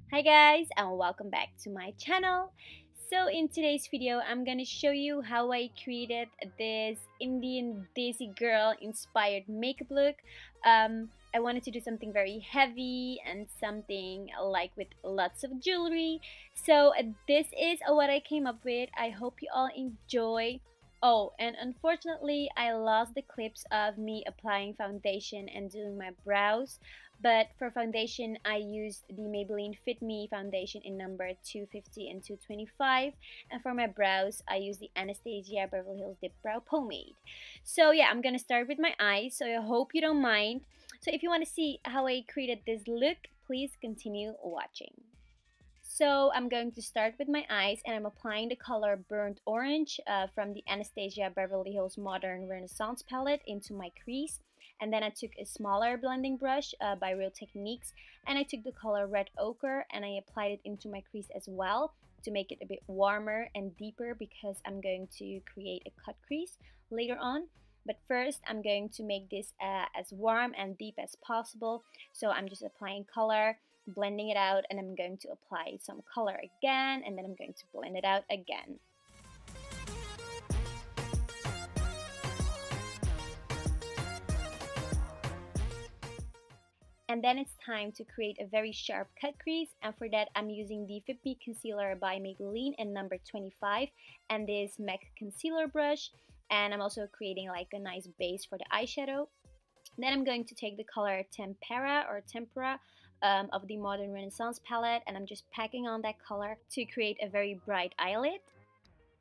Hi guys, and welcome back to my channel. So in today's video, I'm gonna show you how I created this Indian Desi girl inspired makeup look. I wanted to do something very heavy and something like with lots of jewelry. So this is what I came up with. I hope you all enjoy. Oh, and unfortunately, I lost the clips of me applying foundation and doing my brows. But for foundation, I used the Maybelline Fit Me foundation in number 250 and 225. And for my brows, I used the Anastasia Beverly Hills Dipbrow pomade. So yeah, I'm gonna start with my eyes, so I hope you don't mind. So if you want to see how I created this look, please continue watching. So I'm going to start with my eyes, and I'm applying the color Burnt Orange from the Anastasia Beverly Hills Modern Renaissance palette into my crease. And then I took a smaller blending brush by Real Techniques, and I took the color Red Ochre and I applied it into my crease as well to make it a bit warmer and deeper, because I'm going to create a cut crease later on. But first, I'm going to make this as warm and deep as possible. So I'm just applying color, blending it out, and I'm going to apply some color again, and then I'm going to blend it out again. And then it's time to create a very sharp cut crease, and for that I'm using the Fit Me concealer by Maybelline in number 25 and this MAC concealer brush, and I'm also creating like a nice base for the eyeshadow. Then I'm going to take the color Tempera of the Modern Renaissance palette, and I'm just packing on that color to create a very bright eyelid.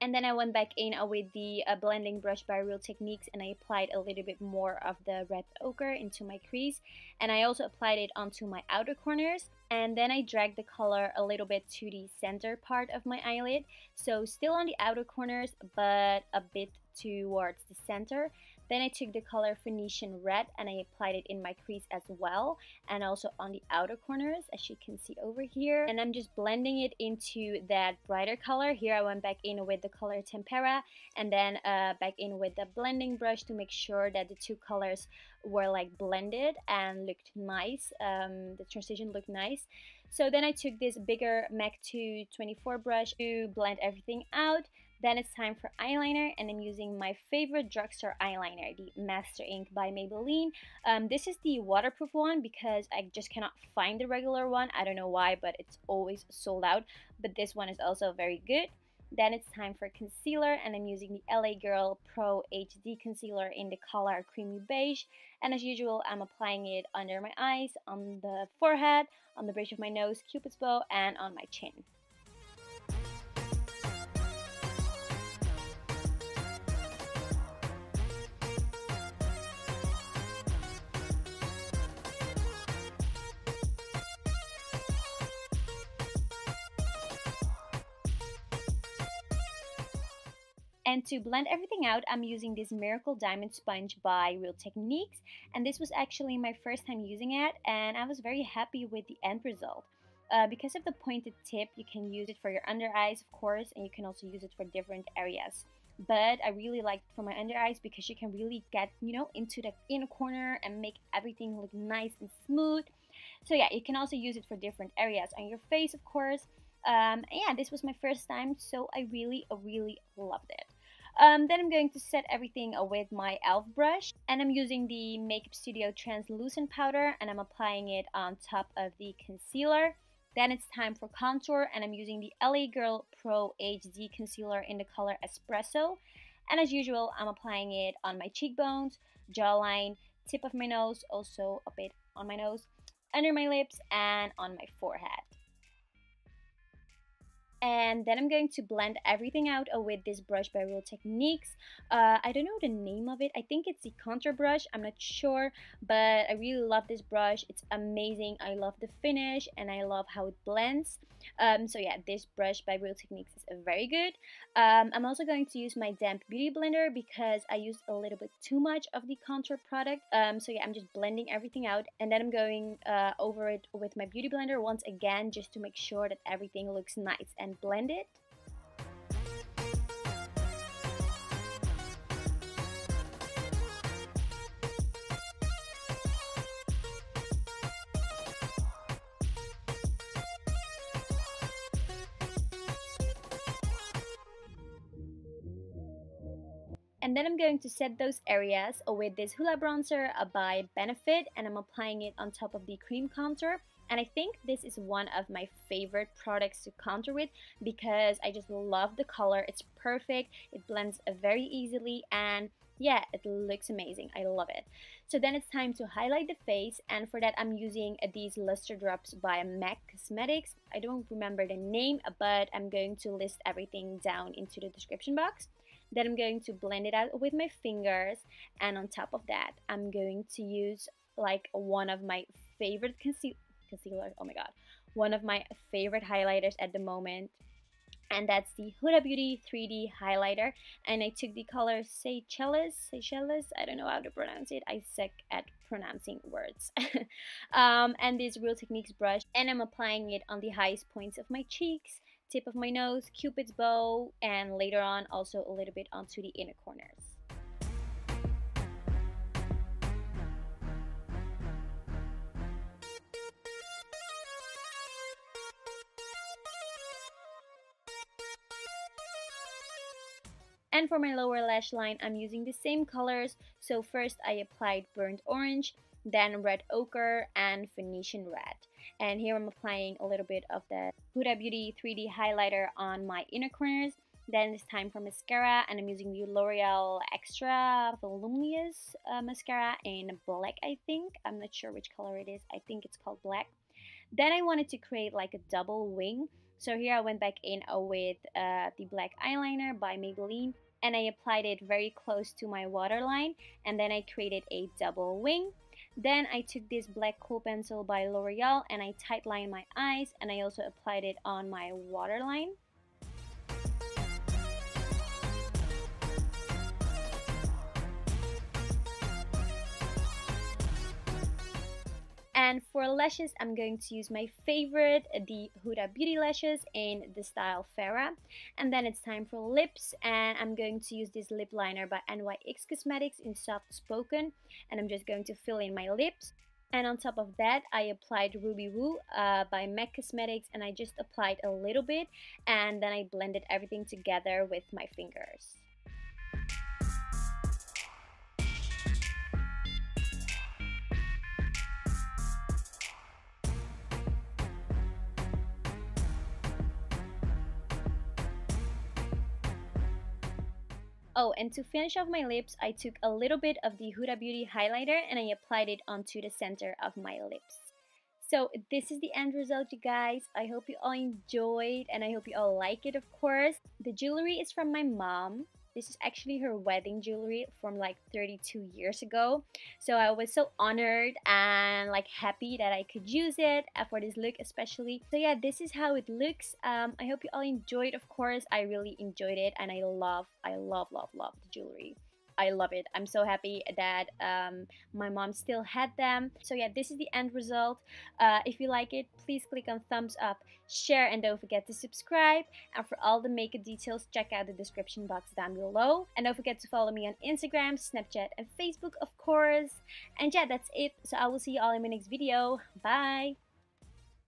And then I went back in with the blending brush by Real Techniques, and I applied a little bit more of the red ochre into my crease, and I also applied it onto my outer corners. And then I dragged the color a little bit to the center part of my eyelid, so still on the outer corners but a bit towards the center. Then I took the color Phoenician Red and I applied it in my crease as well, and also on the outer corners, as you can see over here. And I'm just blending it into that brighter color. Here I went back in with the color Tempera, and then back in with the blending brush to make sure that the two colors were like blended and looked nice. The transition looked nice. So then I took this bigger MAC 224 brush to blend everything out. Then it's time for eyeliner, and I'm using my favorite drugstore eyeliner, the Master Ink by Maybelline. This is the waterproof one because I just cannot find the regular one. I don't know why, but it's always sold out. But this one is also very good. Then it's time for concealer, and I'm using the LA Girl Pro HD concealer in the color Creamy Beige. And as usual, I'm applying it under my eyes, on the forehead, on the bridge of my nose, Cupid's bow, and on my chin. And to blend everything out, I'm using this Miracle Diamond Sponge by Real Techniques. And this was actually my first time using it, and I was very happy with the end result. Because of the pointed tip, you can use it for your under eyes, of course, and you can also use it for different areas. But I really liked it for my under eyes because you can really get, into the inner corner and make everything look nice and smooth. So yeah, you can also use it for different areas on your face, of course. Yeah, this was my first time, so I really loved it. Then I'm going to set everything with my e.l.f. brush, and I'm using the Makeupstudio translucent powder, and I'm applying it on top of the concealer. Then it's time for contour, and I'm using the LA Girl Pro HD concealer in the color Espresso. And as usual, I'm applying it on my cheekbones, jawline, tip of my nose, also a bit on my nose, under my lips, and on my forehead. And then I'm going to blend everything out with this brush by Real Techniques. I don't know the name of it. I think it's the contour brush. I'm not sure, but I really love this brush. It's amazing. I love the finish and I love how it blends. So yeah, this brush by Real Techniques is very good. I'm also going to use my damp beauty blender because I used a little bit too much of the contour product. So yeah, I'm just blending everything out, and then I'm going over it with my beauty blender once again, just to make sure that everything looks nice and blended. And then I'm going to set those areas with this Hoola bronzer by Benefit, and I'm applying it on top of the cream contour. And I think this is one of my favorite products to contour with because I just love the color. It's perfect, it blends very easily, and yeah, it looks amazing. I love it. So then it's time to highlight the face, and for that I'm using these luster drops by MAC Cosmetics. I don't remember the name, but I'm going to list everything down into the description box. Then I'm going to blend it out with my fingers, and on top of that I'm going to use like one of my favorite concealers, oh my god, one of my favorite highlighters at the moment, and that's the Huda Beauty 3D highlighter. And I took the color Seychelles, I don't know how to pronounce it, I suck at pronouncing words. And this Real Techniques brush, and I'm applying it on the highest points of my cheeks, tip of my nose, cupid's bow, and later on also a little bit onto the inner corners. And for my lower lash line, I'm using the same colors. So first I applied burnt orange, then red ochre, and Venetian red. And here I'm applying a little bit of the Huda Beauty 3D highlighter on my inner corners. Then it's time for mascara, and I'm using the L'Oreal Extra Voluminous mascara in black, I think. I'm not sure which color it is. I think it's called black. Then I wanted to create like a double wing. So here I went back in with the black eyeliner by Maybelline, and I applied it very close to my waterline, and then I created a double wing. Then I took this black kohl pencil by L'Oreal and I tightlined my eyes, and I also applied it on my waterline. And for lashes, I'm going to use my favorite, the Huda Beauty lashes in the style Farah. And then it's time for lips, and I'm going to use this lip liner by NYX Cosmetics in Soft Spoken. And I'm just going to fill in my lips. And on top of that, I applied Ruby Woo by MAC Cosmetics, and I just applied a little bit. And then I blended everything together with my fingers. Oh, and to finish off my lips, I took a little bit of the Huda Beauty highlighter and I applied it onto the center of my lips. So this is the end result, you guys. I hope you all enjoyed, and I hope you all like it, of course. The jewelry is from my mom. This is actually her wedding jewelry from like 32 years ago. So I was so honored and like happy that I could use it for this look especially. So yeah, this is how it looks. I hope you all enjoyed, of course. I really enjoyed it, and I love the jewelry. I love it. I'm so happy that my mom still had them. So yeah, this is the end result. If you like it, please click on thumbs up, share, and don't forget to subscribe. And for all the makeup details, check out the description box down below. And don't forget to follow me on Instagram, Snapchat, and Facebook, of course. And yeah, that's it. So I will see you all in my next video. Bye!